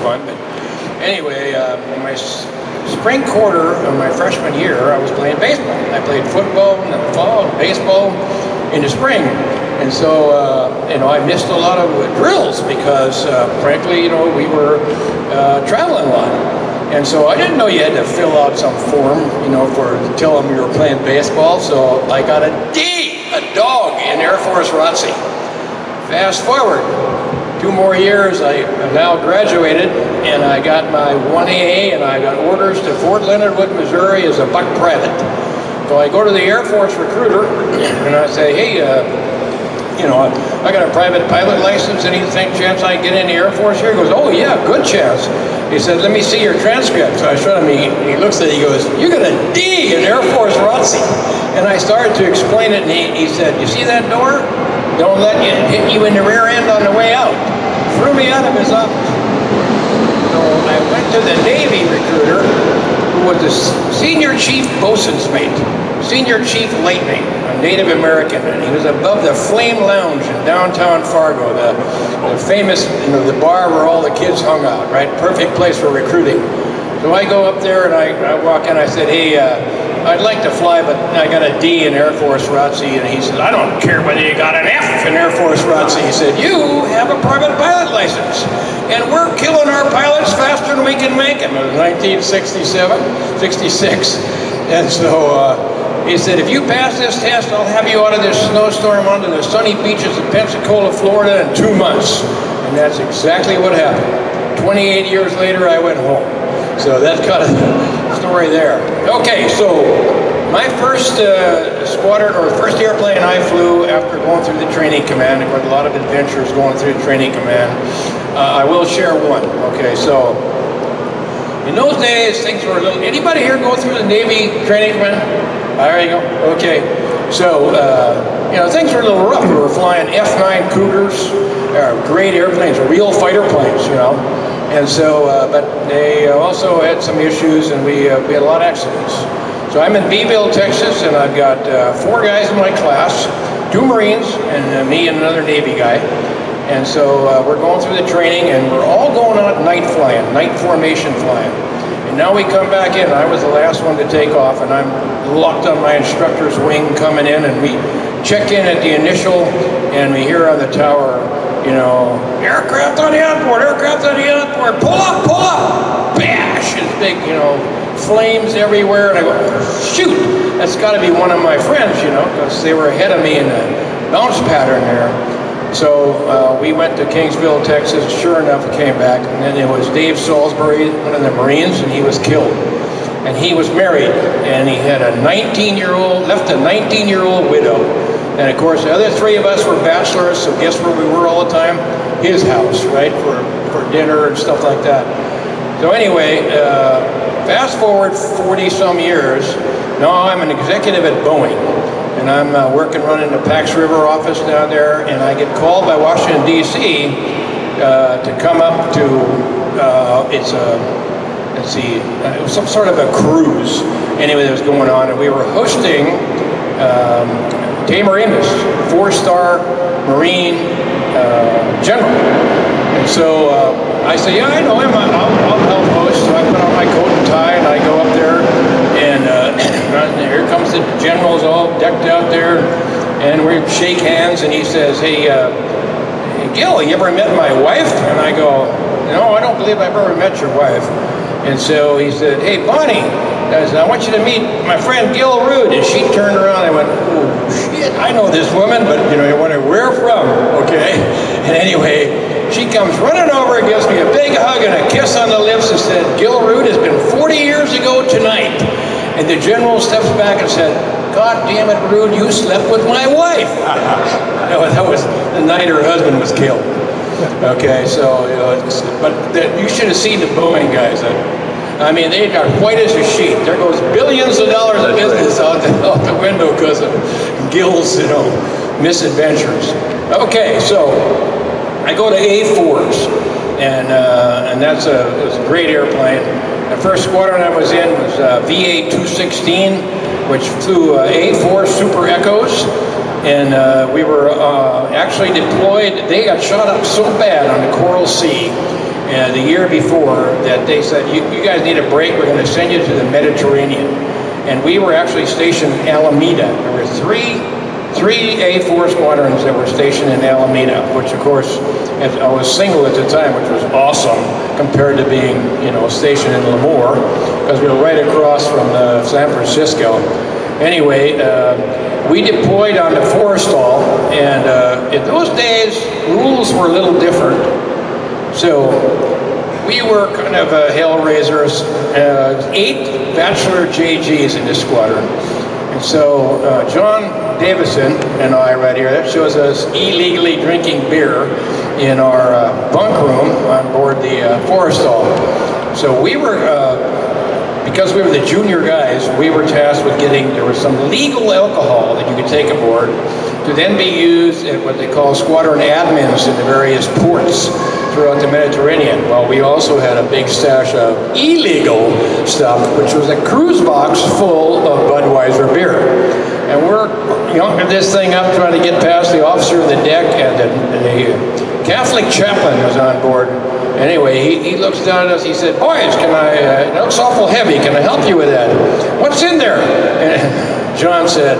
fun. But anyway, in my spring quarter of my freshman year, I was playing baseball. I played football in the fall, baseball in the spring. And so, I missed a lot of drills because, frankly, we were traveling a lot. And so I didn't know you had to fill out some form, to tell them you were playing baseball. So I got a D, a dog, in Air Force ROTC. Fast forward 2 more years, I now graduated, and I got my 1AA, and I got orders to Fort Leonard Wood, Missouri as a buck private. So I go to the Air Force recruiter, and I say, hey, I got a private pilot license. Any chance I can get in the Air Force here? He goes, oh yeah, good chance. He said, let me see your transcript. So I showed him, he looks at it, he goes, you got a D in Air Force ROTC. And I started to explain it, and he said, you see that door? Don't let it hit you in the rear end on the way out. Threw me out of his office. So I went to the Navy recruiter, who was the senior chief bosun's mate, senior chief late mate, a Native American, and he was above the Flame Lounge in downtown Fargo, the famous, the bar where all the kids hung out, right? Perfect place for recruiting. So I go up there and I walk in, I said, hey, I'd like to fly, but I got a D in Air Force ROTC. And he said, I don't care whether you got an F in Air Force ROTC. He said, you have a private pilot license, and we're killing our pilots faster than we can make them. It was 1967, 66. And so he said, if you pass this test, I'll have you out of this snowstorm onto the sunny beaches of Pensacola, Florida in 2 months. And that's exactly what happened. 28 years later, I went home. So that's kind of the story there. Okay, so my first squadron, or first airplane I flew after going through the training command, I've got a lot of adventures going through the training command. I will share one. Okay, so in those days, things were a little, anybody here go through the Navy training command? There you go. Okay, so things were a little rough. We were flying F-9 Cougars, great airplanes, real fighter planes, And so, but they also had some issues, and we had a lot of accidents. So I'm in Beeville, Texas, and I've got 4 guys in my class, 2 Marines, and me and another Navy guy. And so we're going through the training, and we're all going out night flying, night formation flying. And now we come back in. I was the last one to take off, and I'm locked on my instructor's wing coming in, and we check in at the initial, and we hear on the tower, aircraft on the outboard, aircraft on the outboard, pull up, bash, and big, flames everywhere, and I go, shoot, that's got to be one of my friends, because they were ahead of me in the bounce pattern there. So we went to Kingsville, Texas. Sure enough, it came back, and then it was Dave Salisbury, one of the Marines, and he was killed. And he was married, and he had a 19-year-old, left a 19-year-old widow. And of course, the other 3 of us were bachelors, so guess where we were all the time? His house, right, for dinner and stuff like that. So anyway, fast forward 40-some years, now I'm an executive at Boeing. And I'm running the Pax River office down there, and I get called by Washington, D.C. To come up to, it was some sort of a cruise, anyway, that was going on, and we were hosting Tamer Amos, 4-star Marine general. And so I say, yeah, I know him, I'll help host. So I put on my coat and tie, and I go up there, and here comes the generals all decked out there, and we shake hands, and he says, hey, Gil, you ever met my wife? And I go, no, I don't believe I've ever met your wife. And so he said, hey, Bonnie, I want you to meet my friend Gil Rud. And she turned around, and I went, oh, shit, I know this woman, but, I wonder where from, okay? And anyway, she comes running over and gives me a big hug and a kiss on the lips and said, Gil Rud has been 40 years ago tonight. And the general steps back and said, God damn it, Rud, you slept with my wife. That was the night her husband was killed. Okay, so, you should have seen the Boeing guys. I mean, they are white as a sheet. There goes billions of dollars of business out the window because of Gil's, misadventures. Okay, so I go to A4s, and it was a great airplane. The first squadron I was in was VA 216, which flew A4 Super Echoes, and we were actually deployed. They got shot up so bad on the Coral Sea the year before that they said, you guys need a break, we're going to send you to the Mediterranean. And we were actually stationed in Alameda. There were three A4 squadrons that were stationed in Alameda, which of course, I was single at the time, which was awesome compared to being, stationed in Lemoore, because we were right across from San Francisco. Anyway, we deployed on the Forrestal, and in those days, rules were a little different. So we were kind of hellraisers, 8 bachelor JGs in this squadron. And so John Davison and I right here, that shows us illegally drinking beer in our bunk room on board the Forrestal. So we were, because we were the junior guys, we were tasked with there was some legal alcohol that you could take aboard to then be used at what they call squadron admins in the various ports throughout the Mediterranean. Well, we also had a big stash of illegal stuff, which was a cruise box full of Budweiser beer. And we're yonking this thing up, trying to get past the officer of the deck, and the Catholic chaplain was on board. Anyway, he looks down at us, he said, boys, it looks awful heavy, can I help you with that? What's in there? And John said,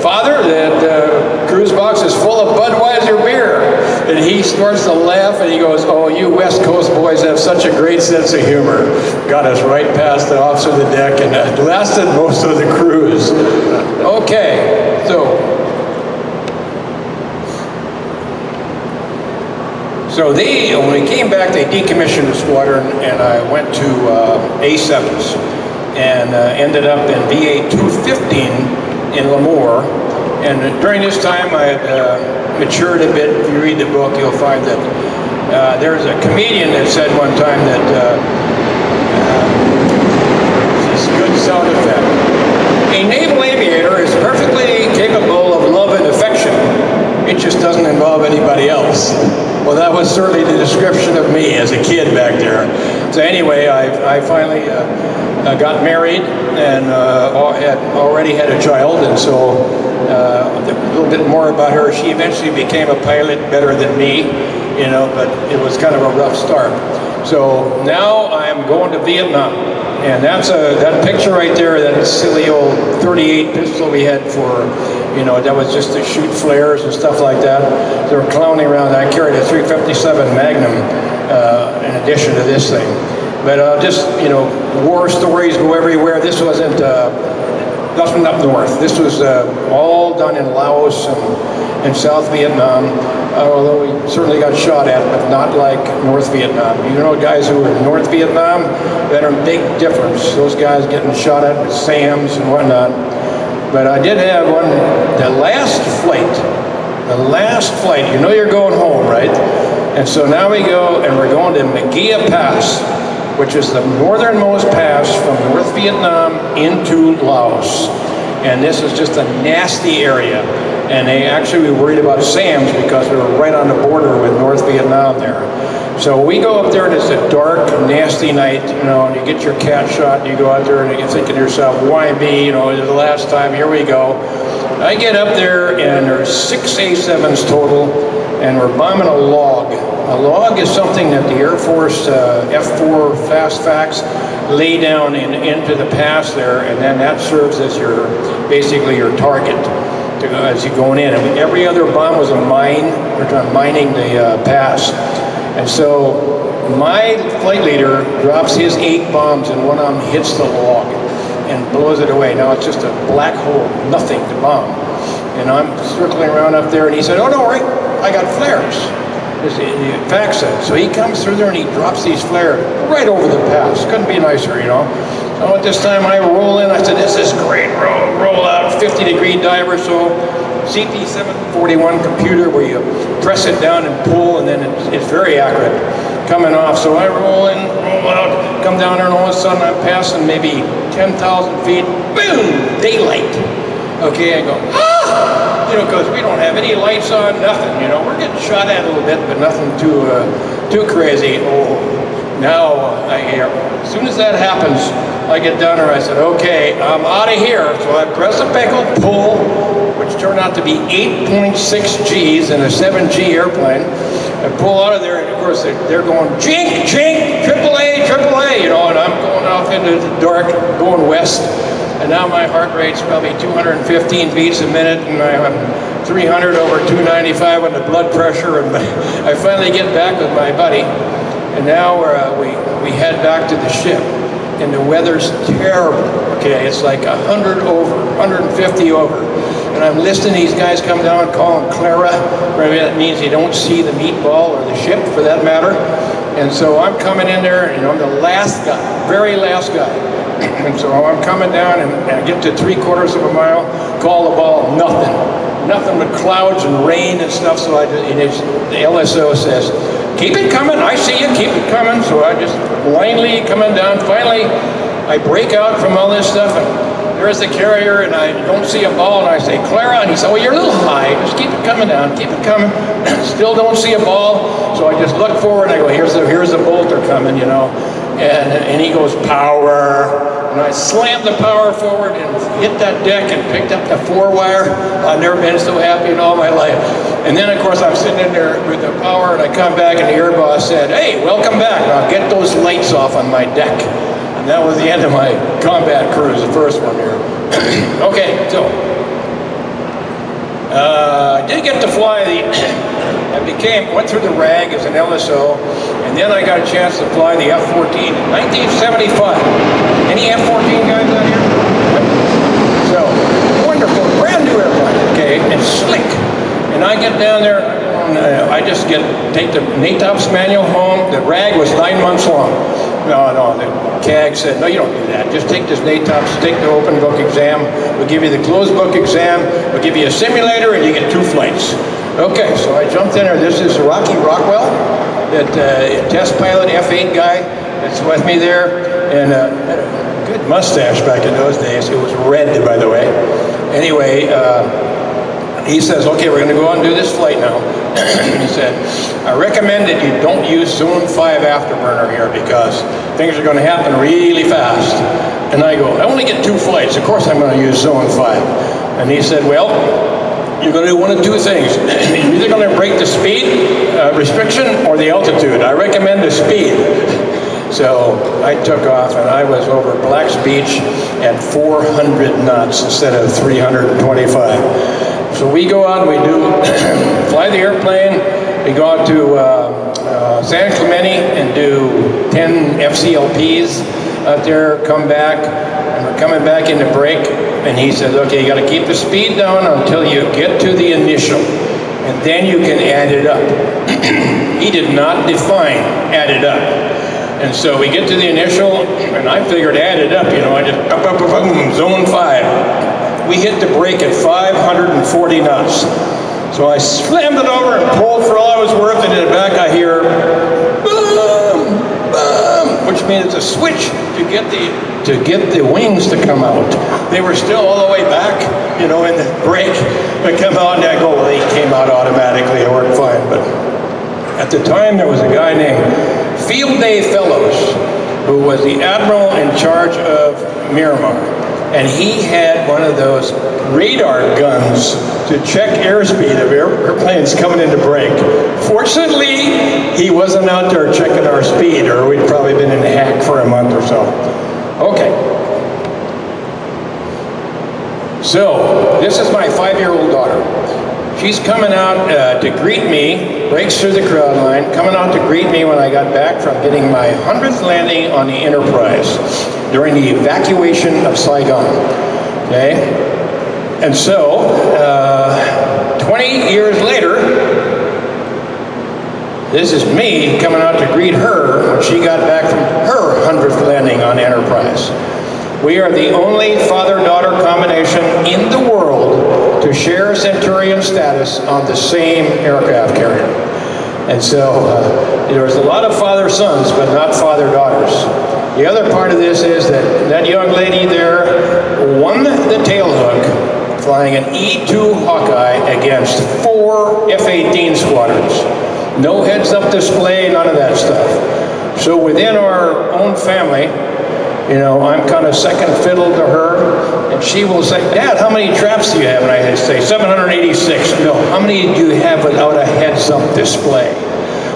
Father, that cruise box is full of Budweiser beer. And he starts to laugh and he goes, oh, you West Coast boys have such a great sense of humor. Got us right past the officer of the deck and lasted most of the cruise. Okay, so when we came back, they decommissioned the squadron, and I went to A7s and ended up in VA 215 in Lemoore. And during this time, I had matured a bit. If you read the book, you'll find that there's a comedian that said one time that this good sound effect. A naval aviator is perfectly capable of love and affection. It just doesn't involve anybody else. Well, that was certainly the description of me as a kid back there. So anyway, I finally got married and already had a child, and so a little bit more about her. She eventually became a pilot better than me, but it was kind of a rough start. So now I'm going to Vietnam, and that picture right there, that silly old 38 pistol we had for, that was just to shoot flares and stuff like that. They were clowning around. I carried a 357 Magnum in addition to this thing. But war stories go everywhere. This wasn't nothing up north. This was all done in Laos and South Vietnam, although we certainly got shot at, but not like North Vietnam. Guys who were in North Vietnam, that are a big difference. Those guys getting shot at with SAMs and whatnot. But I did have the last flight, you're going home, right? And so now we go, and we're going to Magia Pass, which is the northernmost pass from North Vietnam into Laos. And this is just a nasty area. And they actually were worried about SAMs because we were right on the border with North Vietnam there. So we go up there, and it's a dark, nasty night, and you get your cat shot, and you go out there, and you're thinking to yourself, why me? It's the last time, here we go. I get up there, and there's 6 A7s total, and we're bombing a log. A log is something that the Air Force F4 fast facts lay down into the pass there, and then that serves as basically your target as you're going in. And every other bomb was a mine. We're mining the pass. And so my flight leader drops his 8 bombs, and one of them hits the log and blows it away. Now it's just a black hole, nothing to bomb. And I'm circling around up there, and he said, oh, don't worry, I got flares. The fact said. So he comes through there and he drops these flares right over the pass. Couldn't be nicer, So at this time I roll in, I said, this is great, roll out, 50-degree diver, so CP741 computer where you press it down and pull, and then it's very accurate coming off. So I roll in, roll out, come down there, and all of a sudden I'm passing maybe 10,000 feet, boom, daylight. Okay, I go, because we don't have any lights on, nothing, we're getting shot at a little bit, but nothing too crazy. Oh, now as soon as that happens, I get down there, I said, okay, I'm out of here. So I press a pedal, pull, which turned out to be 8.6 Gs in a 7G airplane. I pull out of there, and of course they're going, jink, jink, AAA, AAA, you know, and I'm going off into the dark, going west. And now my heart rate's probably 215 beats a minute, and I'm 300 over 295 on the blood pressure, and I finally get back with my buddy, and now we head back to the ship, and the weather's terrible, okay? It's like 100 over, 150 over. And I'm listening to these guys come down, call them Clara. That means you don't see the meatball or the ship, for that matter. And so I'm coming in there, and I'm the last guy, very last guy. And so I'm coming down, and I get to 3/4 of a mile, call the ball, nothing but clouds and rain and stuff. So the LSO says, keep it coming, I see you, keep it coming. So I just blindly coming down. Finally, I break out from all this stuff, and there's the carrier, and I don't see a ball, and I say, Clara, and he said, well, you're a little high, just keep it coming down, keep it coming. Still don't see a ball, so I just look forward, and I go, here's the bolter coming, you know, and he goes, power, and I slammed the power forward and hit that deck and picked up the 4-wire. I've never been so happy in all my life. And then, of course, I'm sitting in there with the power, and I come back, and the air boss said, hey, welcome back, now get those lights off on my deck. And that was the end of my combat cruise, the first one here. Okay, so I did get to fly went through the RAG as an LSO, and then I got a chance to fly the F-14 in 1975. Any F-14 guys out here? So, wonderful, brand new airplane, okay, and slick. And I get down there, I just take the NATOPS manual home. The RAG was 9 months long. No, the CAG said, no, you don't do that. Just take this NATOPS, take the open book exam. We'll give you the closed book exam. We'll give you a simulator, and you get 2 flights. Okay, so I jumped in there. This is Rocky Rockwell, that test pilot F-8 guy that's with me there, and had a good mustache back in those days. It was red, by the way. Anyway, he says, okay, we're going to go out and do this flight now. He said, I recommend that you don't use Zone 5 afterburner here because things are going to happen really fast. And I go, I only get 2 flights. Of course I'm going to use Zone 5. And he said, well, you're going to do one of 2 things. You're either going to break the speed restriction or the altitude. I recommend the speed. So I took off, and I was over Black's Beach at 400 knots instead of 325. So we go out and we fly the airplane. We go out to San Clemente and do 10 FCLPs out there, come back, and we're coming back into break. And he says, okay, you got to keep the speed down until you get to the initial, and then you can add it up. He did not define add it up. And so we get to the initial, and I figured add it up, you know, I just, Zone 5. We hit the brake at 540 knots. So I slammed it over and pulled for all I was worth, and in the back I hear, boom, boom, which means it's a switch to get the wings to come out. They were still all the way back, you know, in the brake. They come out, and I go, well, they came out automatically, it worked fine. But at the time, there was a guy named Field Day Fellows, who was the admiral in charge of Miramar. And he had one of those radar guns to check airspeed of airplanes coming into break. Fortunately, he wasn't out there checking our speed, or we'd probably been in the hack for a month or so. Okay. So, this is my 5-year-old daughter. She's coming out to greet me, breaks through the crowd line, coming out to greet me when I got back from getting my 100th landing on the Enterprise during the evacuation of Saigon, okay? And so, 20 years later, this is me coming out to greet her when she got back from her 100th landing on Enterprise. We are the only father-daughter combination in the world to share Centurion status on the same aircraft carrier. And so there was a lot of father-sons, but not father-daughters. The other part of this is that young lady there won the tailhook flying an E-2 Hawkeye against 4 F-18 squadrons. No heads-up display, none of that stuff. So within our own family, you know, I'm kind of second fiddle to her, and she will say, Dad, how many traps do you have? And I say, 786. No, how many do you have without a heads-up display?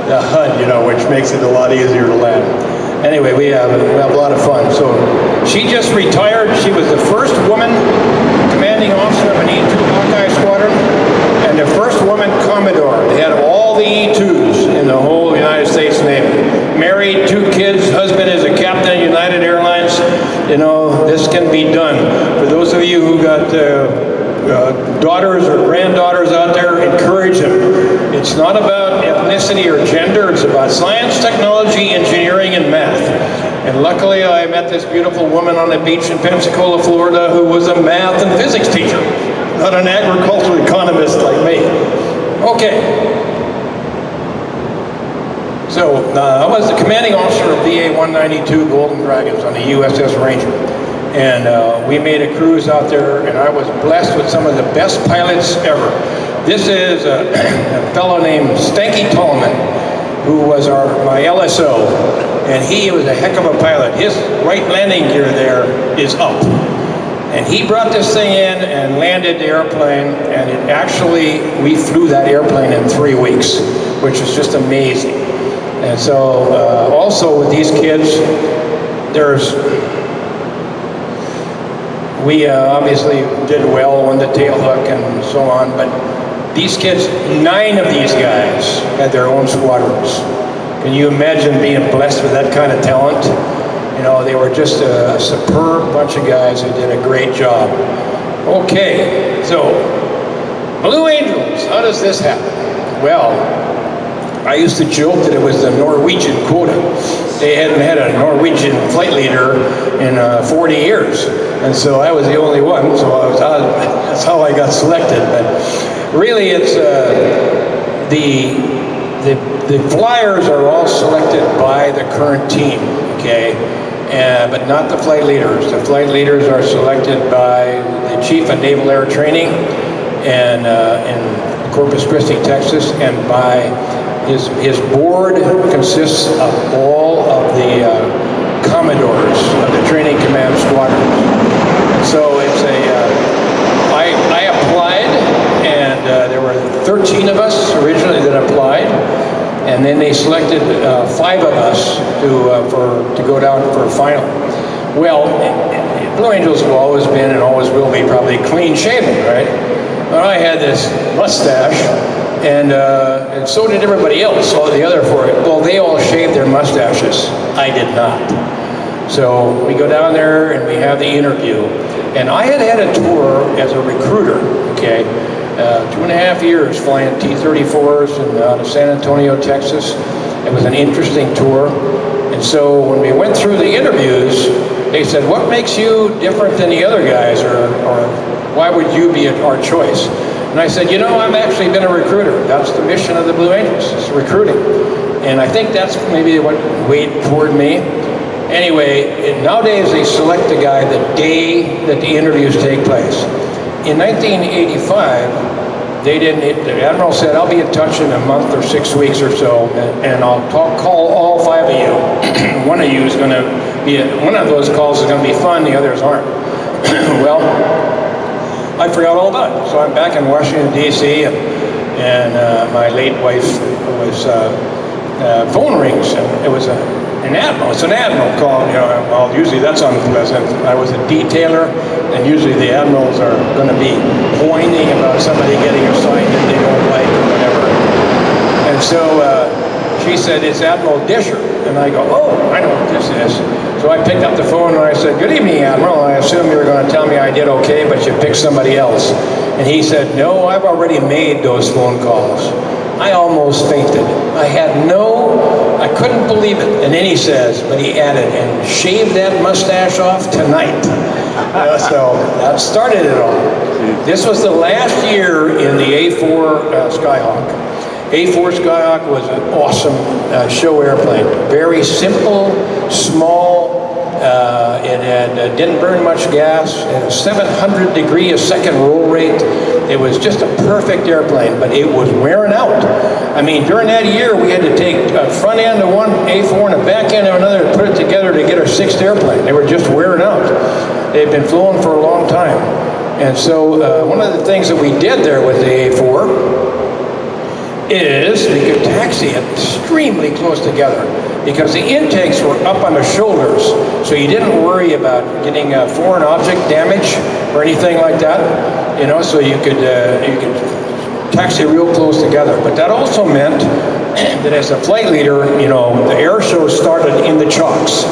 the HUD, you know, which makes it a lot easier to land. Anyway, we have a lot of fun. So she just retired. She was the first woman commanding officer of an E-2 Hawkeye squadron and the first woman Commodore. They had all the E-2s in the whole United States Navy. Married, 2 kids, husband is a captain at United Airlines. You know, this can be done. For those of you who got daughters or granddaughters out there, encourage them. It's not about ethnicity or gender, it's about science, technology, engineering, and math. And luckily I met this beautiful woman on the beach in Pensacola, Florida, who was a math and physics teacher, not an agricultural economist like me. Okay. So I was the commanding officer of VA-192 Golden Dragons on the USS Ranger. And we made a cruise out there, and I was blessed with some of the best pilots ever. This is a fellow named Stanky Tallman, who was my LSO, and he was a heck of a pilot. His right landing gear there is up. And he brought this thing in and landed the airplane, and it actually, we flew that airplane in 3 weeks, which is just amazing. And so also with these kids, we obviously did well on the tail hook and so on, but these kids, 9 of these guys had their own squadrons. Can you imagine being blessed with that kind of talent? You know, they were just a superb bunch of guys who did a great job. Okay, so Blue Angels, how does this happen? Well, I used to joke that it was the Norwegian quota. They hadn't had a Norwegian flight leader in 40 years. And so I was the only one, so that's how I got selected. But really it's, the flyers are all selected by the current team, okay? But not the flight leaders. The flight leaders are selected by the Chief of Naval Air Training in Corpus Christi, Texas, and by his board consists of all of the commodores of the training command squadrons. So it's I applied, and there were 13 of us originally that applied, and then they selected 5 of us to go down for a final. Well, Blue Angels have always been and always will be probably clean shaven, right? But I had this mustache, and so did everybody else, all the other 4. Well, they all shaved their mustaches. I did not. So we go down there and we have the interview. And I had a tour as a recruiter, okay? 2.5 years flying T-34s and out of San Antonio, Texas. It was an interesting tour. And so when we went through the interviews, they said, what makes you different than the other guys, or why would you be our choice? And I said, you know, I've actually been a recruiter. That's the mission of the Blue Angels, is recruiting. And I think that's maybe what weighed toward me. Anyway, nowadays they select the guy the day that the interviews take place. In 1985, the Admiral said, I'll be in touch in a month or 6 weeks or so, and I'll call all 5 of you. One of you is going to be, one of those calls is going to be fun, the others aren't. Well, I forgot all about it. So I'm back in Washington, D.C., and my late wife was, phone rings, and it was an admiral. It's an admiral call. You know, well, usually that's unpleasant. I was a detailer, and usually the admirals are going to be whining about somebody getting assigned that they don't like or whatever. And so she said, it's Admiral Disher. And I go, oh, I know what this is. So I picked up the phone and I said, good evening, Admiral. I assume you were going to tell me I did okay, but you picked somebody else. And he said, no, I've already made those phone calls. I almost fainted. I couldn't believe it. And then he says, but he added, and shave that mustache off tonight. So that started it all. This was the last year in the A4 Skyhawk. A4 Skyhawk was an awesome show airplane. Very simple, small. It didn't burn much gas. It had a 700 degree a second roll rate. It was just a perfect airplane, but it was wearing out. I mean, during that year, we had to take a front end of one A4 and a back end of another and put it together to get our 6th airplane. They were just wearing out. They'd been flown for a long time. And so one of the things that we did there with the A4 is we could taxi it extremely close together because the intakes were up on the shoulders, so you didn't worry about getting foreign object damage or anything like that. You know, so you could taxi real close together. But that also meant that as a flight leader, you know, the air show started in the chocks.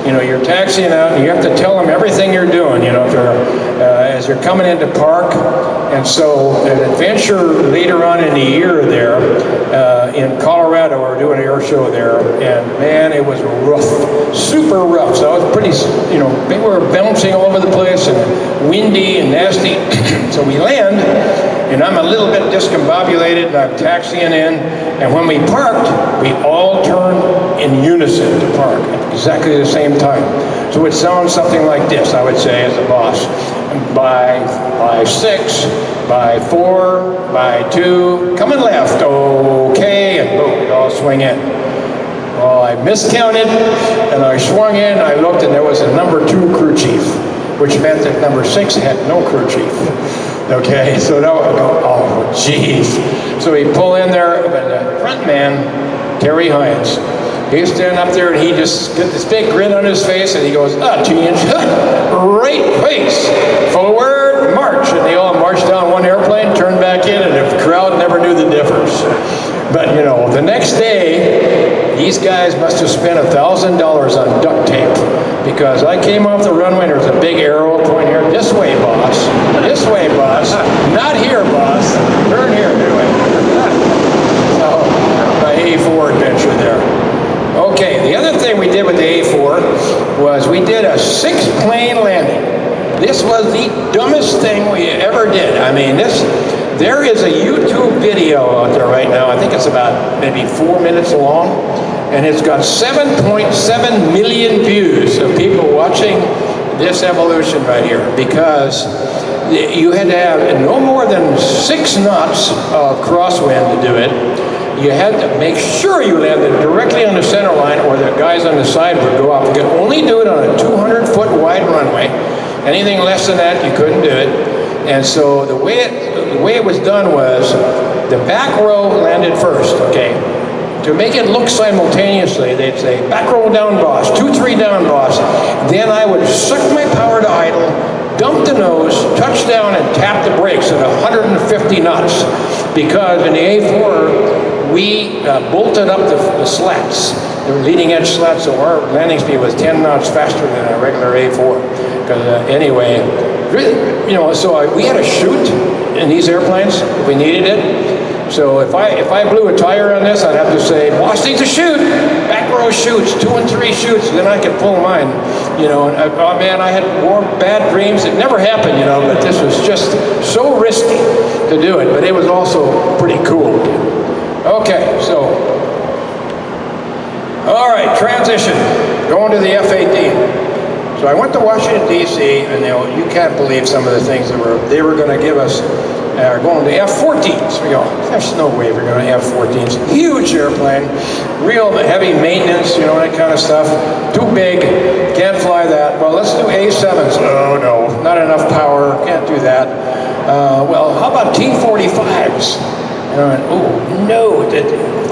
You know, you're taxiing out and you have to tell them everything you're doing, you know, if you're, as you're coming into park. And so an adventure later on in the year there, in Colorado, we were doing an air show there, and man, it was rough, super rough. So I was pretty, you know, we were bouncing all over the place and windy and nasty. So we land, and I'm a little bit discombobulated, and I'm taxiing in, and when we parked, we all turned in unison to park at exactly the same time. So it sounds something like this, I would say, as a boss. By 6, by 4, by 2, coming left, okay, and boom, we all swing in. Well, I miscounted, and I swung in, I looked, and there was a number 2 crew chief, which meant that number 6 had no crew chief. Okay, so now I go, oh, geez. So we pull in there, but the front man, Terry Hines, he's standing up there and he just got this big grin on his face and he goes, change, right face, forward, march. And they all marched down one airplane, turned back in, and the crowd never knew the difference. But you know, the next day, these guys must have spent $1,000 on duct tape because I came off the runway and there was a big arrow pointing here, this way, boss, not here, boss, turn here, anyway. So, my A4 adventure there. Okay, the other thing we did with the A4 was we did a 6-plane landing. This was the dumbest thing we ever did. I mean, there is a YouTube video out there right now. I think it's about maybe 4 minutes long, and it's got 7.7 million views of people watching this evolution right here, because you had to have no more than 6 knots of crosswind to do it. You had to make sure you landed directly on the center line, or the guys on the side would go off. You could only do it on a 200-foot wide runway. Anything less than that, you couldn't do it. And so the way it was done was the back row landed first, okay? To make it look simultaneously, they'd say, back row down, boss, 2-3 down, boss. Then I would suck my power to idle, dump the nose, touch down, and tap the brakes at 150 knots. Because in the A4, we bolted up the slats, the leading edge slats, so our landing speed was 10 knots faster than a regular A4. Because anyway, really, you know, so we had to shoot in these airplanes if we needed it. So if I blew a tire on this, I'd have to say, boss needs to shoot, back row shoots, 2 and 3 shoots, then I could pull mine. You know, and oh man, I had more bad dreams. It never happened, you know, but this was just so risky to do it, but it was also pretty cool. Okay, so, all right, transition, going to the F-18. So I went to Washington, D.C., and you can't believe some of the things that they were going to give us. Going to F-14s. We go, there's no way we're going to have F-14s. Huge airplane, real heavy maintenance, you know, that kind of stuff. Too big, can't fly that. Well, let's do A-7s. Oh, no, not enough power, can't do that. Well, how about T-45s? And I went, oh, no, the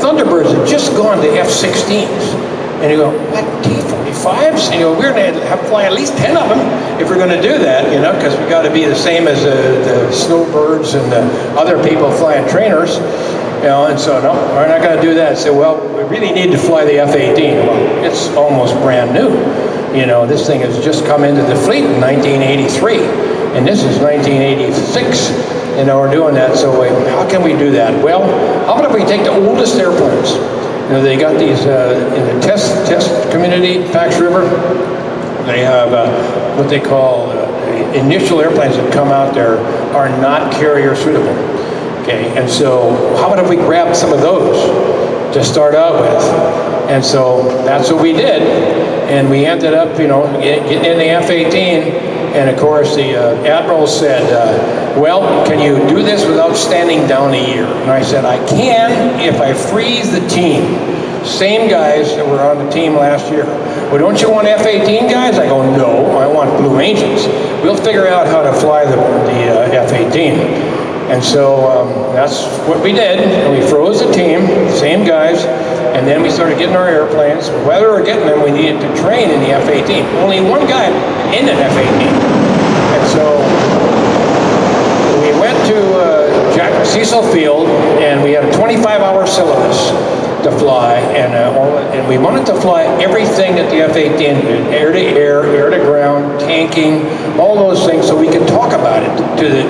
Thunderbirds had just gone to F-16s. And you go, what, T-45s? And you go, we're going to have to fly at least 10 of them if we're going to do that, you know, because we got to be the same as the snowbirds and the other people flying trainers, you know, and so, no, we're not going to do that. So, well, we really need to fly the F-18. Well, it's almost brand new. You know, this thing has just come into the fleet in 1983, and this is 1986, and we're doing that. So how can we do that? Well, how about if we take the oldest airplanes? You know, they got these in the test community, Pax River. They have what they call initial airplanes that come out there are not carrier suitable. Okay, and so how about if we grab some of those to start out with? And so that's what we did, and we ended up, you know, getting in the F-18. And of course, the Admiral said, well, can you do this without standing down a year? And I said, I can if I freeze the team. Same guys that were on the team last year. Well, don't you want F-18 guys? I go, no, I want Blue Angels. We'll figure out how to fly the F-18. And so that's what we did. And we froze the team, same guys, and then we started getting our airplanes. Whether we were getting them, we needed to train in the F-18. Only one guy in an F-18. And so we went to Jack Cecil Field, and we had a 25-hour syllabus to fly, and we wanted to fly everything that the F-18 did, air to air, air to ground, tanking, all those things, so we could talk about it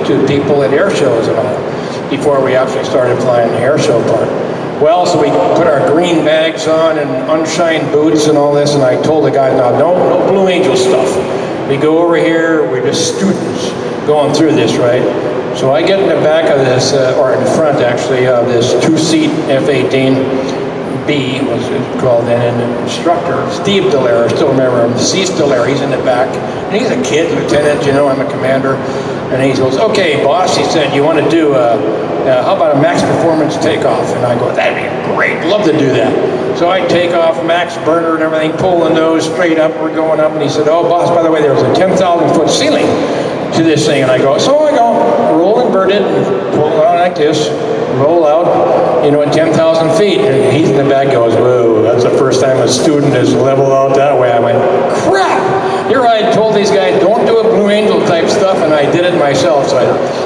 to people at air shows and all, before we actually started flying the air show part. Well, so we put our green bags on and unshined boots and all this, and I told the guys, now no Blue Angel stuff. We go over here, we're just students going through this, right? So I get in the back of this, or in the front actually, of this two-seat F-18B, was it called then, and the instructor, Steve Dallaire, I still remember him, Steve Dallaire, he's in the back, and he's a kid lieutenant, you know, I'm a commander, and he goes, okay, boss, he said, you want to do, how about a max performance takeoff? And I go, that'd be great, love to do that. So I take off, max burner and everything, pull the nose straight up, we're going up, and he said, oh, boss, by the way, there's a 10,000-foot ceiling to this thing, and I go, so I go, roll inverted, pull it out like this, roll out, you know, at 10,000 feet, and he's in the back goes, whoa, that's the first time a student has leveled out that way. I went, crap! Here I told these guys, don't do a Blue Angel type stuff, and I did it myself, so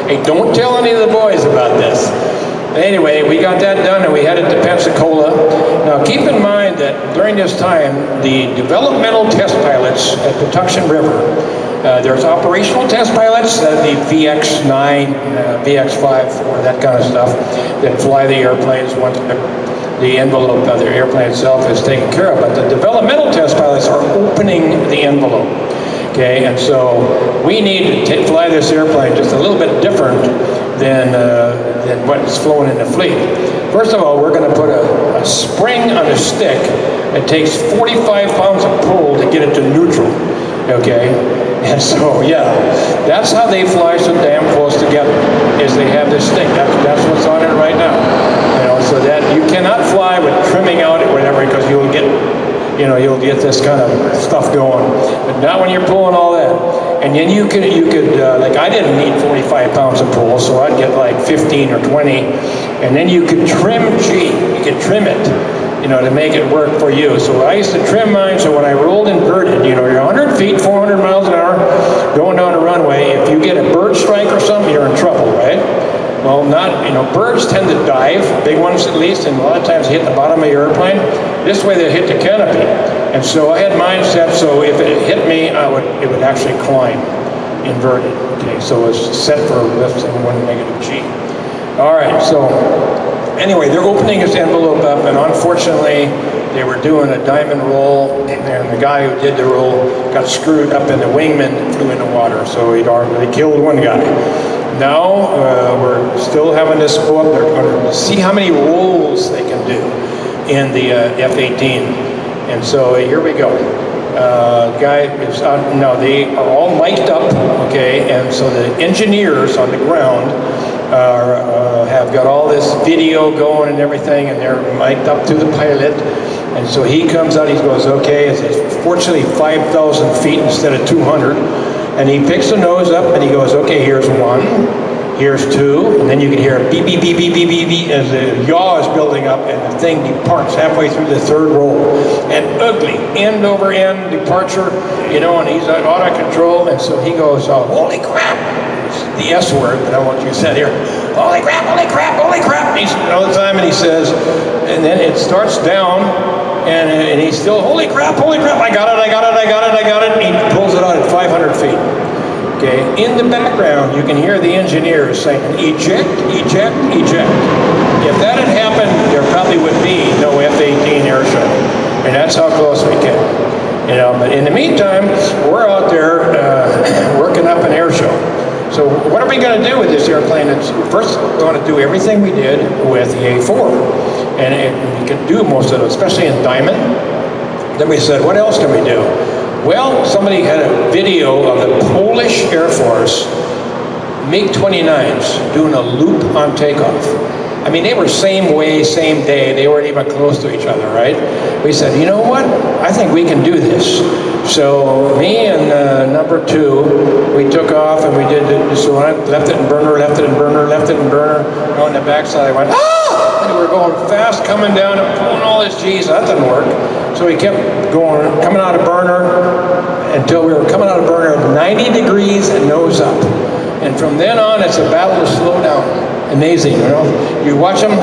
hey, don't tell any of the boys about this. Anyway, we got that done, and we headed to Pensacola. Now, keep in mind that during this time, the developmental test pilots at Patuxent River, there's operational test pilots, the VX-9, VX-5, or that kind of stuff, that fly the airplanes once the envelope of the airplane itself is taken care of. But the developmental test pilots are opening the envelope. Okay, and so we need to fly this airplane just a little bit different than what's flown in the fleet. First of all, we're going to put a spring on a stick. It takes 45 pounds of pull to get it to neutral. Okay, and so yeah, that's how they fly so damn close together. Is they have this stick. That's what's on it right now. You know, so that you cannot fly with trimming out or whatever, because you'll get this kind of stuff going. But not when you're pulling all that. And then you could like I didn't need 45 pounds of pull, so I'd get like 15 or 20, and then you could trim G. You could trim it, you know, to make it work for you. So I used to trim mine, so when I rolled inverted, you know, you're 100 feet, 400 miles an hour, going down a runway. If you get a bird strike or something, you're in trouble, right? Well, not, you know, birds tend to dive, big ones at least, and a lot of times hit the bottom of your airplane. This way they hit the canopy. And so I had mine set so if it hit me, it would actually climb inverted. Okay, so it's set for lift and 1 negative G. All right, so anyway, they're opening this envelope up, and unfortunately, they were doing a diamond roll, and the guy who did the roll got screwed up, and the wingman flew in the water, so he'd already killed one guy. Now, we're still having this go up there to see how many rolls they can do in the F-18. And so here we go. Guy is out, no, they are all mic'd up, okay, and so the engineers on the ground have got all this video going and everything, and they're mic'd up to the pilot. And so he comes out, he goes, okay, it's fortunately 5,000 feet instead of 200. And he picks the nose up and he goes, okay, here's 1, here's 2, and then you can hear a beep, beep, beep, beep, beep, beep, beep as the yaw is building up, and the thing departs halfway through the 3rd roll. And ugly, end over end departure, you know, and he's out of control, and so he goes, holy crap, it's the S word, but I want you said here, holy crap, holy crap, holy crap, he's all the time, and he says, and then it starts down, and he's still, holy crap, I got it, and he pulls it out at 500 feet. Okay, in the background, you can hear the engineers saying, eject, eject, eject. If that had happened, there probably would be no F-18 air show. And that's how close we came. You know, but in the meantime, we're out there working up an air show. So what are we going to do with this airplane? First, we want to do everything we did with the A4. And we could do most of it, especially in Diamond. Then we said, what else can we do? Well, somebody had a video of the Polish Air Force MiG-29s doing a loop on takeoff. I mean, they were same way, same day. They weren't even close to each other, right? We said, you know what? I think we can do this. So me and number 2, we took off and we did this So when I left it in burner, left it in burner, left it in burner, on the backside, I went, ah! And we were going fast, coming down and pulling all this G's. That didn't work. So we kept going, coming out of burner until we were coming out of burner at 90 degrees and nose up. And from then on, it's a battle to slow down. Amazing, you know. You watch them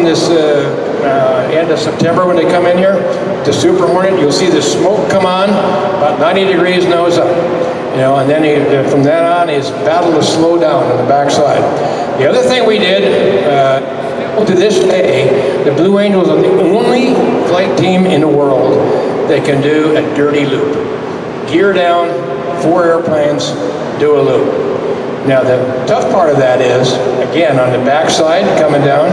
this end of September when they come in here, the Super Hornet, you'll see the smoke come on, about 90 degrees nose up. You know, and then from then on, is battle to slow down on the backside. The other thing we did, to this day, the Blue Angels are the only flight team in the world that can do a dirty loop. Gear down, 4 airplanes, do a loop. Now the tough part of that is, again, on the backside coming down,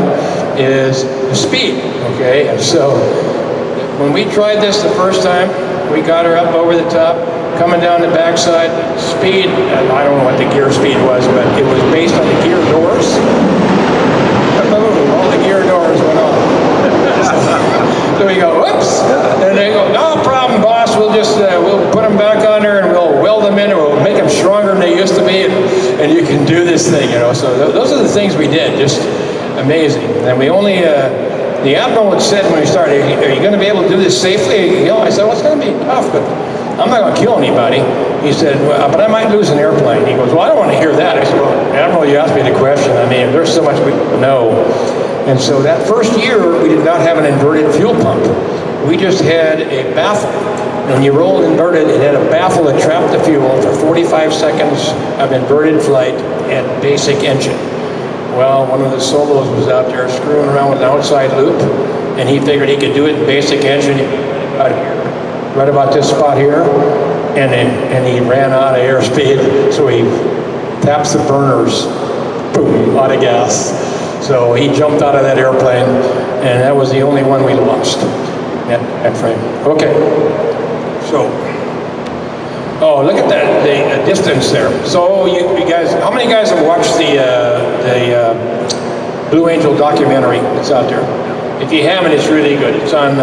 is the speed, okay? And so when we tried this the first time, we got her up over the top, coming down the backside, speed, I don't know what the gear speed was, but it was based on the gear doors. All the gear doors went off. So we go, whoops, and they go, no problem, boss, we'll just, we'll put them back on there and we'll weld them in and we'll make them stronger than they used to be, and you can do this thing, you know. So those are the things we did, just amazing. And we only, the Admiral had said when we started, are you going to be able to do this safely? You know, I said, well, it's going to be tough, but I'm not going to kill anybody. He said, well, but I might lose an airplane. He goes, well, I don't want to hear that. I said, well, Admiral, you asked me the question. I mean, there's so much we know. And so that first year, we did not have an inverted fuel pump. We just had a baffle. When you rolled inverted, it had a baffle that trapped the fuel for 45 seconds of inverted flight at basic engine. Well, one of the solos was out there screwing around with an outside loop, and he figured he could do it in basic engine right about this spot here, and he ran out of airspeed, so he taps the burners, boom, out of gas. So he jumped out of that airplane, and that was the only one we lost, that frame. Okay, so, oh, look at that, the distance there. So you guys, how many guys have watched the Blue Angel documentary that's out there? If you haven't, it's really good. It's on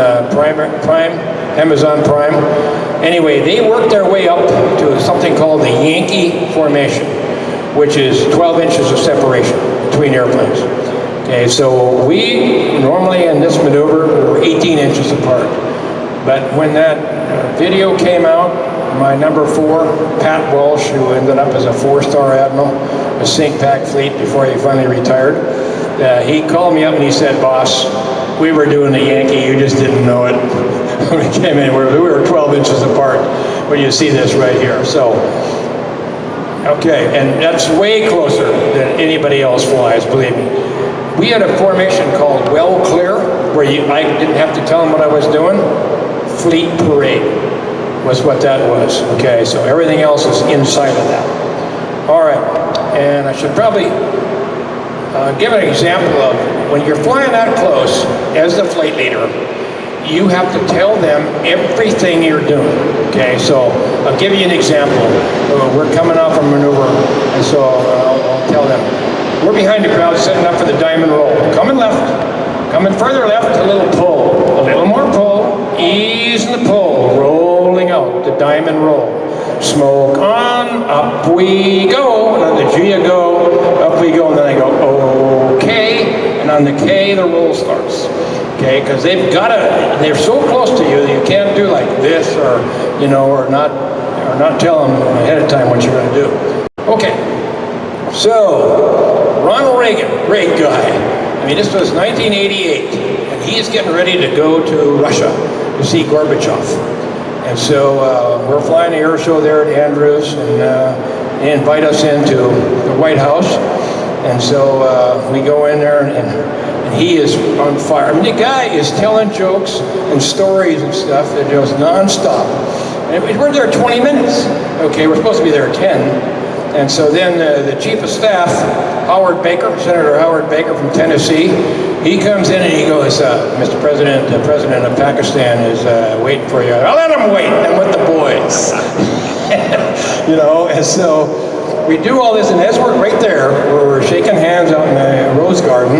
Amazon Prime. Anyway, they worked their way up to something called the Yankee formation, which is 12 inches of separation between airplanes. Okay, so we normally in this maneuver were 18 inches apart. But when that video came out, my number 4, Pat Walsh, who ended up as a 4-star admiral, a sink pack fleet before he finally retired, he called me up and he said, boss, we were doing the Yankee, you just didn't know it. When we came in, we were 12 inches apart. When you see this right here. So, okay, and that's way closer than anybody else flies, believe me. We had a formation called Well Clear, where I didn't have to tell them what I was doing. Fleet Parade was what that was. Okay, so everything else is inside of that. All right, and I should probably give an example of when you're flying that close as the flight leader, you have to tell them everything you're doing. Okay, so I'll give you an example. We're coming off a maneuver, and so I'll tell them, we're behind the crowd setting up for the diamond roll. Coming left, coming further left, a little pull, a little more pull, ease in the pull, rolling out, the diamond roll. Smoke on, up we go, and on the G you go, up we go, and then I go, okay, and on the K the roll starts. Okay, because they've got to, they're so close to you that you can't do like this or, you know, or not tell them ahead of time what you're going to do. Okay, so Ronald Reagan, great guy. I mean, this was 1988, and he's getting ready to go to Russia to see Gorbachev. And so we're flying the air show there at Andrews, and they invite us into the White House. And so we go in there, and he is on fire. I mean, the guy is telling jokes and stories and stuff that goes nonstop. And we're there 20 minutes. Okay, we're supposed to be there 10. And so then the chief of staff, Howard Baker, Senator Howard Baker from Tennessee, he comes in and he goes, Mr. President, the president of Pakistan is waiting for you. I'll let him wait. I'm with the boys. You know, and so we do all this, and as we're right there, we're shaking hands out in the Rose Garden.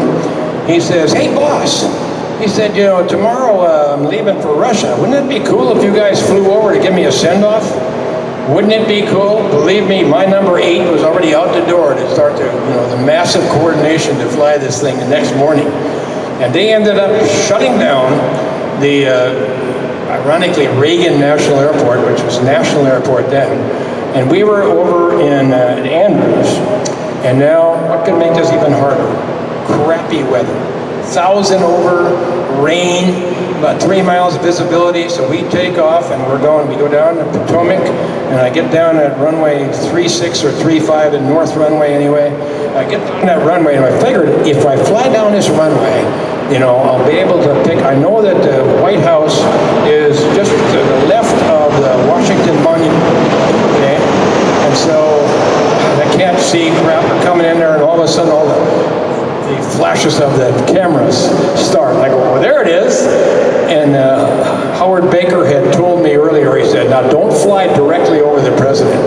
He says, hey boss, he said, you know, tomorrow I'm leaving for Russia. Wouldn't it be cool if you guys flew over to give me a send-off? Wouldn't it be cool? Believe me, my number 8 was already out the door to start the massive coordination to fly this thing the next morning. And they ended up shutting down the, ironically, Reagan National Airport, which was National Airport then. And we were over in Andrews. And now, what could make this even harder? Crappy weather. 1,000 over, rain, about 3 miles of visibility, so we take off and we go down to Potomac, and I get down at runway 36 or 35, the north runway anyway. I get down that runway and I figured if I fly down this runway, I'll be able to pick, I know that the White House is just to the left of the Washington Monument, okay? And so I can't see crap coming in there, and all of a sudden all the flashes of the cameras start. And I go, well, there it is. And Howard Baker had told me earlier, he said, now don't fly directly over the president.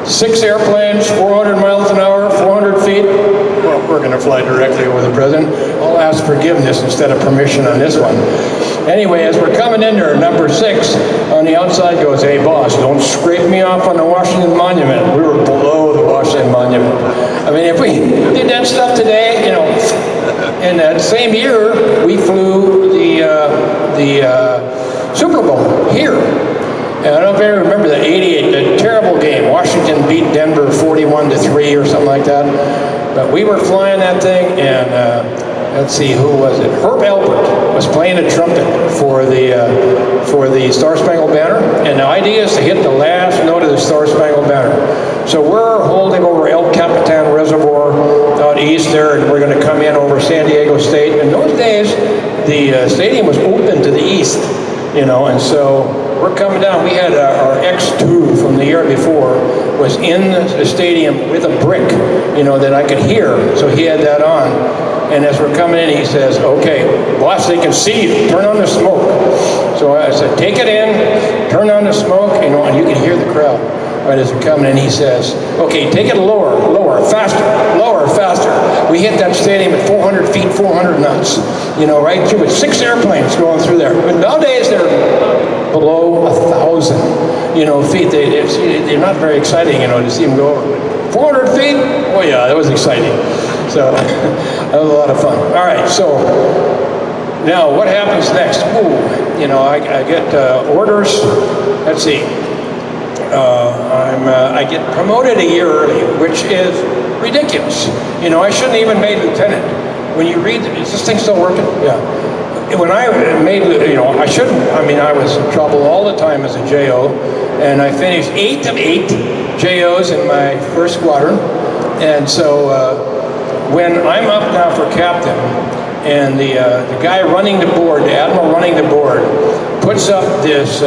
6 airplanes, 400 miles an hour, 400 feet. Well, we're going to fly directly over the president. I'll ask forgiveness instead of permission on this one. Anyway, as we're coming in there, number 6 on the outside goes, hey boss, don't scrape me off on the Washington Monument. We were below the Washington Monument. I mean, if we did that stuff today, in that same year, we flew the Super Bowl here. And I don't know if you remember the '88, the terrible game. Washington beat Denver 41-3 or something like that. But we were flying that thing, and let's see, who was it? Herb Alpert was playing a trumpet for the Star Spangled Banner, and the idea is to hit the last note of the Star Spangled Banner. So we're holding over El Capitan Reservoir out east there, and we're going to come in over San Diego State. In those days, the stadium was open to the east, and so we're coming down. We had our X2 from the year before was in the stadium with a brick, that I could hear. So he had that on. And as we're coming in, he says, okay, boss, they can see you. Turn on the smoke. So I said, take it in, turn on the smoke, and you can hear the crowd. Right as we're coming in, he says, okay, take it lower, faster, lower, faster. We hit that stadium at 400 feet, 400 knots, right through with 6 airplanes going through there. But nowadays, they're below 1,000, feet. They're not very exciting, to see them go over. 400 feet? Oh yeah, that was exciting. So that was a lot of fun. All right, so now what happens next? I get orders. Let's see. I get promoted a year early, which is ridiculous. I shouldn't even made lieutenant. When you read, is this thing still working? Yeah. When I made, I shouldn't. I was in trouble all the time as a JO, and I finished 8th of 8 JOs in my first squadron. And so when I'm up now for captain, and the guy running the board, the admiral running the board, puts up this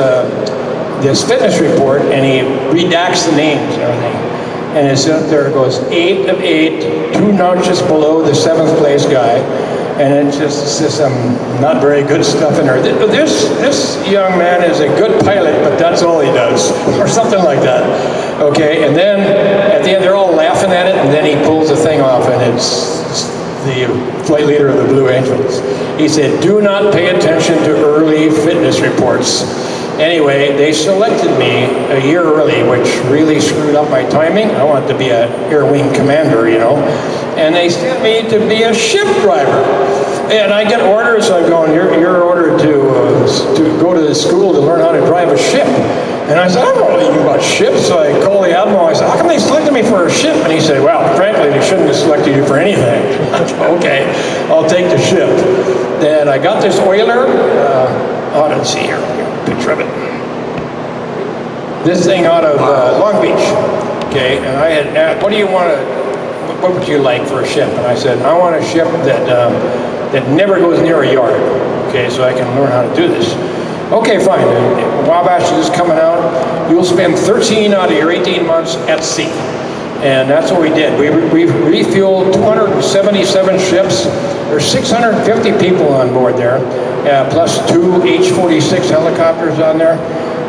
fitness report, and he redacts the names and everything. And it's up there, it goes 8th of 8, 2 notches below the 7th place guy. And it's just some not very good stuff in there. This young man is a good pilot, but that's all he does, or something like that. Okay, and then at the end they're all laughing at it, and then he pulls the thing off, and it's the flight leader of the Blue Angels. He said, do not pay attention to early fitness reports. Anyway, they selected me a year early, which really screwed up my timing. I wanted to be an air wing commander, and they sent me to be a ship driver. And I get orders, I'm going, you're ordered to go to the school to learn how to drive a ship. And I said, I don't know anything about ships. So I called the admiral, I said, how come they selected me for a ship? And he said, well, frankly, they shouldn't have selected you for anything. Okay, I'll take the ship. Then I got this oiler, let's see here, picture of it. This thing out of Long Beach, okay, and I had asked, what would you like for a ship? And I said, I want a ship that never goes near a yard, okay, so I can learn how to do this. Okay, fine, Wabash is coming out. You'll spend 13 out of your 18 months at sea. And that's what we did. We refueled 277 ships. There's 650 people on board there, plus 2 H-46 helicopters on there.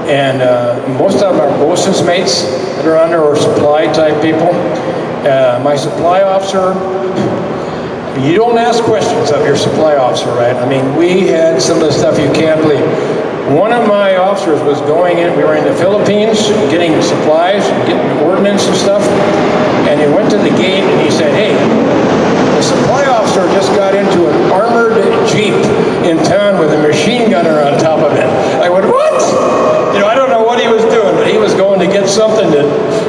And most of them are bosun's mates that are on there, or supply type people. My supply officer, you don't ask questions of your supply officer, right? We had some of the stuff you can't believe. One of my officers was going in, we were in the Philippines, getting supplies, getting ordnance and stuff, and he went to the gate and he said, hey, the supply officer just got into an armored Jeep in town with a machine gunner on top of it. I went, what? You know, I don't know what he was doing, but he was going to get something that,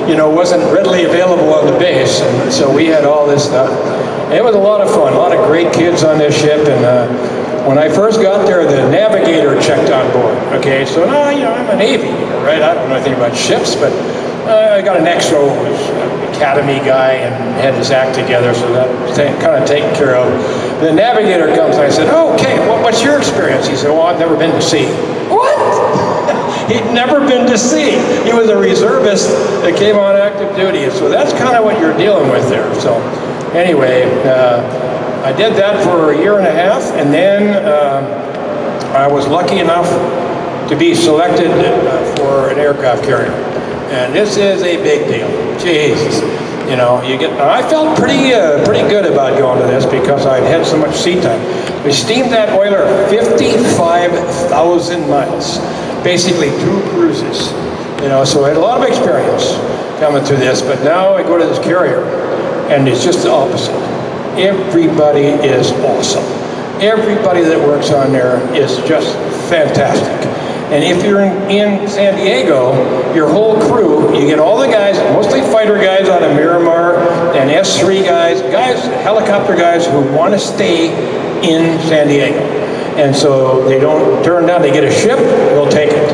you know, wasn't readily available on the base, and so we had all this stuff. It was a lot of fun, a lot of great kids on this ship, and when I first got there, the navigator checked on board. Okay, so now, you know, I'm a Navy, right? I don't know anything about ships, but I got an XO, who was an academy guy, and had his act together, so that was kind of taken care of. The navigator comes, and I said, oh, okay, what's your experience? He said, well, I've never been to sea. What? He'd never been to sea. He was a reservist that came on active duty, so that's kind of what you're dealing with there. So anyway, I did that for a year and a half, and then I was lucky enough to be selected for an aircraft carrier. And this is a big deal. Jesus. You know, I felt pretty good about going to this because I'd had so much sea time. We steamed that oiler 55,000 miles, basically 2 cruises. You know, so I had a lot of experience coming through this, but now I go to this carrier, and it's just the opposite. Everybody is awesome. Everybody that works on there is just fantastic. And if you're in San Diego, your whole crew, you get all the guys, mostly fighter guys out of Miramar, and S3 guys, helicopter guys who want to stay in San Diego. And so they don't turn down, they get a ship, they'll take it.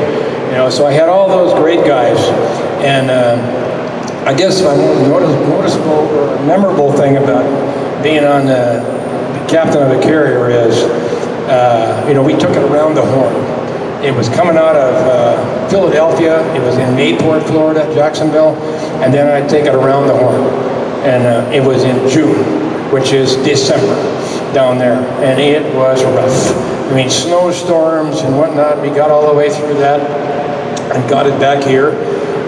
You know, so I had all those great guys. And I guess my noticeable or memorable thing about being on the captain of a carrier is, you know, we took it around the horn. It was coming out of Philadelphia, it was in Mayport, Florida, Jacksonville, and then I'd take it around the horn. And it was in June, which is December down there, and it was rough. I mean, snowstorms and whatnot, we got all the way through that and got it back here.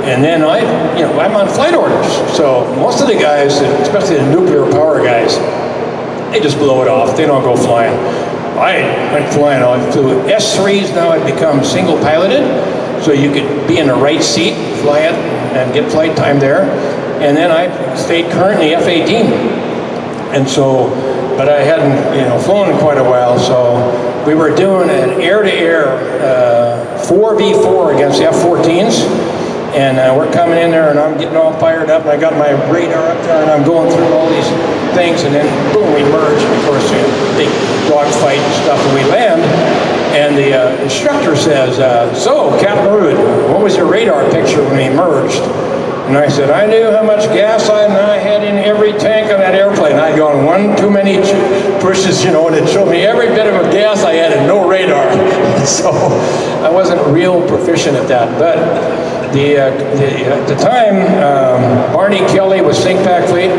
And then I'm on flight orders, so most of the guys, especially the nuclear power guys, they just blow it off. They don't go flying. I went flying. I flew S3s. Now I've become single piloted, so you could be in the right seat, fly it, and get flight time there. And then I stayed currently F-18, and so, but I hadn't flown in quite a while, so we were doing an air-to-air 4v4 against F-14s. And we're coming in there, and I'm getting all fired up, and I got my radar up there, and I'm going through all these things, and then boom, we merge, and of course, big dogfight and stuff, and we land, and the instructor says, so, Captain Rud, what was your radar picture when we merged? And I said, I knew how much gas I had in every tank on that airplane. I'd gone one too many pushes, and it showed me every bit of gas I had and no radar. So I wasn't real proficient at that, but at the time, Barney Kelly was Think-Pack Fleet.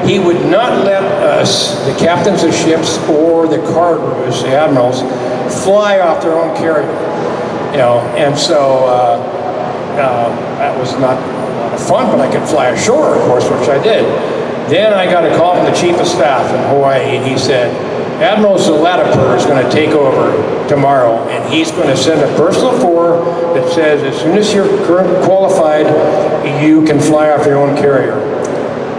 He would not let us, the captains of ships or the cargoes, the admirals, fly off their own carrier. And so that was not a lot of fun, but I could fly ashore, of course, which I did. Then I got a call from the Chief of Staff in Hawaii, and he said, Admiral Zalatiper is going to take over tomorrow, and he's going to send a personal four that says as soon as you're qualified, you can fly off your own carrier.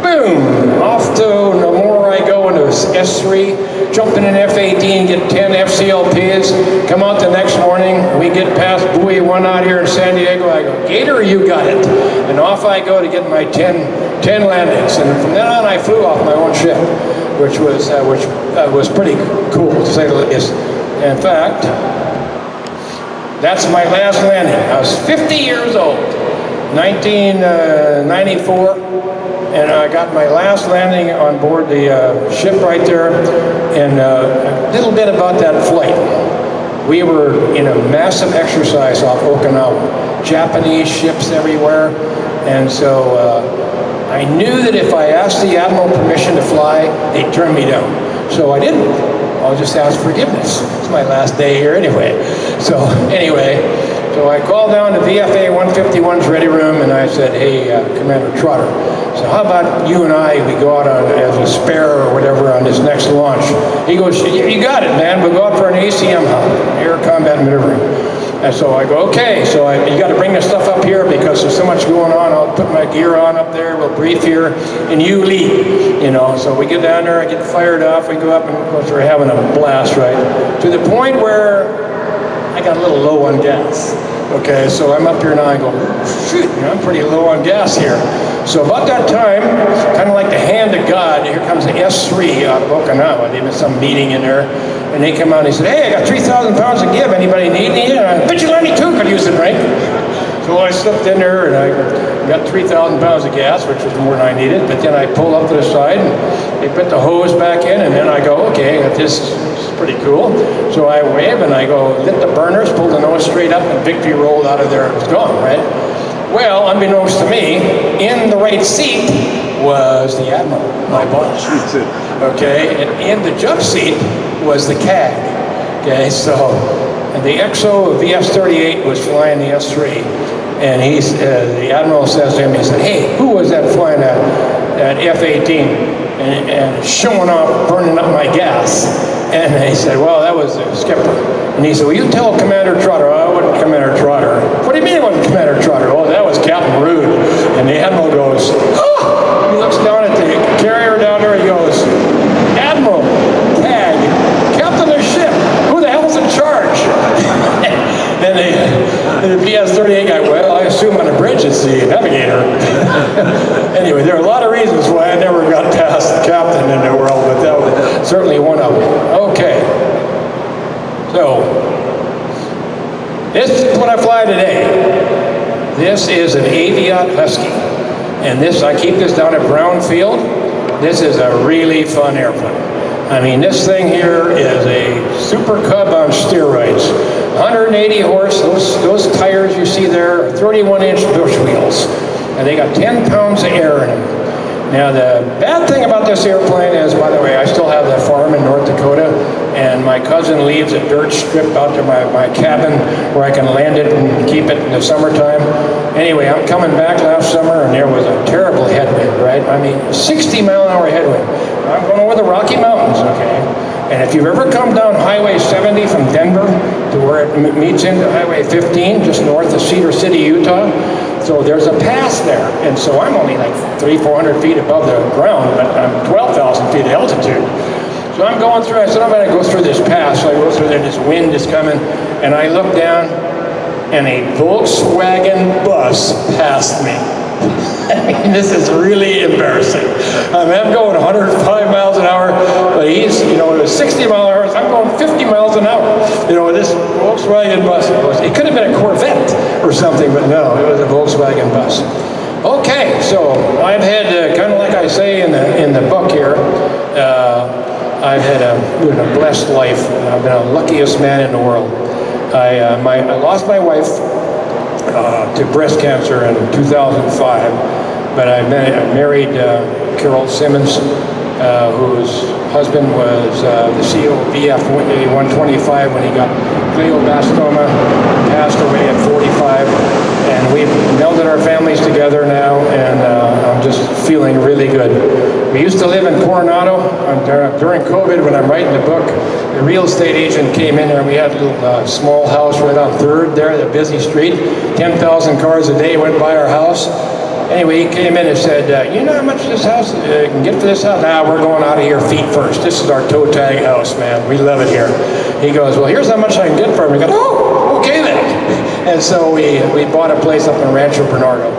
Boom! Off to Namur I go into S3, jump in an F-18, get 10 FCLPs, come out the next morning, we get past buoy 1 out here in San Diego, I go, Gator, you got it. And off I go to get my 10 landings, and from then on I flew off my own ship, which was pretty cool, to say the least. In fact, that's my last landing. I was 50 years old, 1994, and I got my last landing on board the ship right there. And a little bit about that flight. We were in a massive exercise off Okinawa, Japanese ships everywhere, and so I knew that if I asked the Admiral permission to fly, they'd turn me down. So I didn't. I'll just ask forgiveness. It's my last day here anyway. So anyway, so I called down to VFA 151's ready room, and I said, hey, Commander Trotter, so how about you and I, we go out as a spare or whatever on this next launch? He goes, you got it, man. We'll go out for an ACM hop, Air Combat Maneuvering. And so I go, okay, so you got to bring this stuff up here because there's so much going on. I'll put my gear on up there, we'll brief here, and you lead, you know. So we get down there, I get fired off, we go up, and of course we're having a blast, right? To the point where I got a little low on gas. Okay, so I'm up here now, I go, shoot, you know, I'm pretty low on gas here. So about that time, kind of like the hand of God, here comes the S3 out of Okinawa. They had some meeting in there, and they come out and they said, hey, I got 3,000 pounds to give. Anybody need any? Vigilante too could use the drink. So I slipped in there and I got 3,000 pounds of gas, which was more than I needed. But then I pulled up to the side and they put the hose back in, and then I go, okay, this is pretty cool. So I wave and I go, lit the burners, pulled the nose straight up, and Victory rolled out of there. It was gone, right? Well, unbeknownst to me, in the right seat was the Admiral, my boss. Okay, and in the jump seat was the CAG. Okay, so the XO of the S-38 was flying the S-3, and the Admiral says to him, he said, hey, who was that flying that F-18 and showing off, burning up my gas? And he said, well, that was the skipper. And he said, well, you tell Commander Trotter. Oh, I wasn't Commander Trotter. What do you mean it wasn't Commander Trotter? Oh, that was Captain Rud. And the Admiral goes, oh! He looks down at the carrier down there, he goes, Admiral, CAG, Captain of the ship, who the hell's in charge? And the PS-38 guy, well, I assume on the bridge it's the navigator. Anyway, there are a lot of reasons why I never got past the captain in the world, but that was certainly one of them. Okay. So, this is what I fly today. This is an Aviat Husky. And I keep this down at Brownfield. This is a really fun airplane. I mean, this thing here is a Super Cub on steroids. 180 horse, those tires you see there are 31-inch bush wheels. And they got 10 pounds of air in them. Now, the bad thing about this airplane is, by the way, I still have that farm in North Dakota, and my cousin leaves a dirt strip out to my cabin where I can land it and keep it in the summertime. Anyway, I'm coming back last summer, and there was a terrible headwind, right? I mean, 60-mile-an-hour headwind. I'm going over the Rocky Mountains, okay? And if you've ever come down Highway 70 from Denver to where it meets into Highway 15, just north of Cedar City, Utah, so there's a pass there. And so I'm only like 300-400 feet above the ground, but I'm 12,000 feet of altitude. So I'm going through, I said, I'm going to go through this pass. So I go through there, this wind is coming, and I look down, and a Volkswagen bus passed me. I mean, this is really embarrassing. I mean, I'm going 105 miles an hour, but he's, you know, it was 60 miles an hour, I'm going 50 miles an hour. You know, this Volkswagen bus, it could have been a Corvette or something, but no, it was a Volkswagen bus. Okay, so I've had, kind of like I say in the book here, I've had a blessed life. I've been the luckiest man in the world. I lost my wife to breast cancer in 2005, but I married Carol Simmons, whose husband was the CEO of VF-125 when he got glioblastoma, passed away at 45, and we've melded our families together now, and I'm just feeling really good. We used to live in Coronado. During COVID, when I'm writing the book, the real estate agent came in there, and we had a little small house right on 3rd there, the busy street. 10,000 cars a day went by our house. Anyway, he came in and said, you know how much this house can get for this house? Nah, we're going out of here feet first. This is our toe tag house, man. We love it here. He goes, well, here's how much I can get for it. We go, oh, okay then. And so we bought a place up in Rancho Bernardo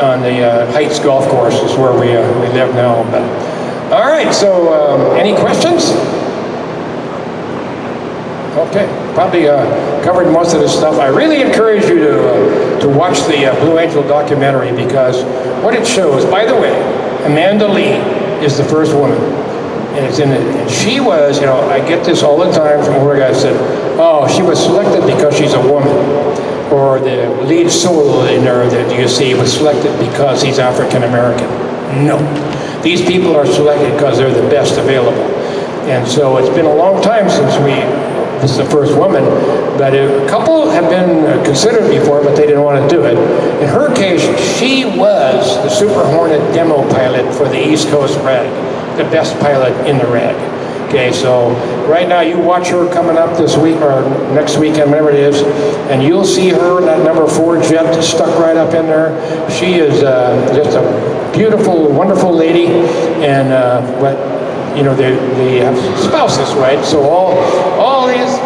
on the Heights Golf Course is where we live now. But, all right, so any questions? Okay, probably covered most of this stuff. I really encourage you to watch the Blue Angel documentary, because what it shows, by the way, Amanda Lee is the first woman. And it's in it. And she was, you know, I get this all the time from where guys said, oh, she was selected because she's a woman. Or the lead solo in there that you see was selected because he's African American. No. These people are selected because they're the best available. And so it's been a long time since this is the first woman, but a couple have been considered before, but they didn't want to do it. In her case, she was the Super Hornet demo pilot for the East Coast RAG, the best pilot in the RAG. Okay, so right now you watch her coming up this week or next weekend, whatever it is, and you'll see her, that number 4 jet stuck right up in there. She is just a beautiful, wonderful lady, and but you know, they have spouses, right? So all these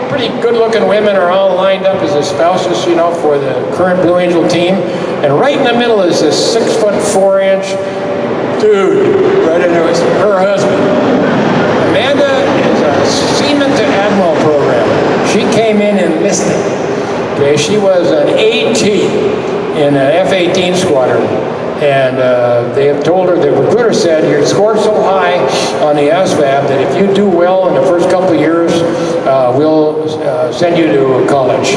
pretty good-looking women are all lined up as the spouses, you know, for the current Blue Angel team, and right in the middle is this 6'4" dude, right into her husband. Amanda is a Seaman to Admiral program. She came in enlisted. Okay, she was an AT in an F-18 squadron, and they have told her, the recruiter said, you're scored so high on the ASVAB that if you do well in the first couple of years, we'll send you to college.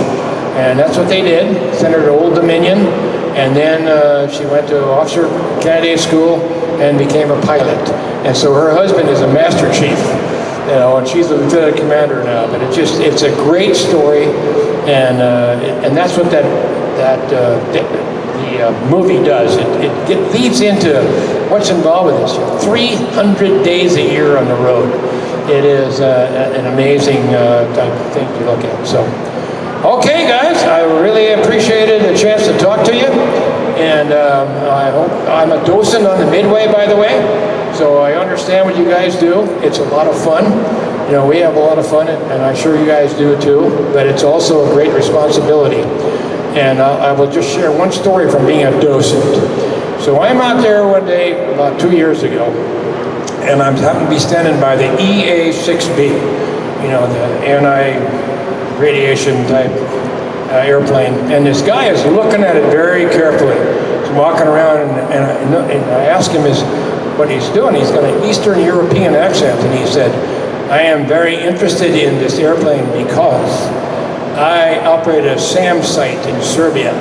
And that's what they did. Sent her to Old Dominion, and then she went to Officer Candidate School and became a pilot. And so her husband is a Master Chief, you know, and she's a Lieutenant Commander now. But it's a great story, and that's what the movie does. It leads into what's involved with this. 300 days a year on the road. It is an amazing type of thing to look at. So, okay, guys, I really appreciated the chance to talk to you. And I hope I'm a docent on the Midway, by the way, so I understand what you guys do. It's a lot of fun. You know, we have a lot of fun, and I'm sure you guys do too, but it's also a great responsibility. And I will just share one story from being a docent. So I'm out there one day about 2 years ago, and I happen to be standing by the EA-6B, you know, the anti-radiation type airplane, and this guy is looking at it very carefully. He's walking around, and I asked him what he's doing. He's got an Eastern European accent, and he said, I am very interested in this airplane because I operate a SAM site in Serbia.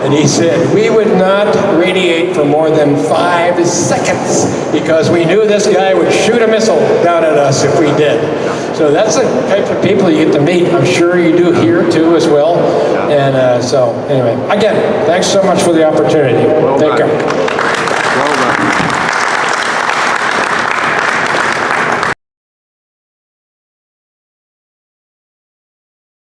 And he said, we would not radiate for more than 5 seconds because we knew this guy would shoot a missile down at us if we did. So that's the type of people you get to meet. I'm sure you do here too as well. And so anyway, again, thanks so much for the opportunity. Take care.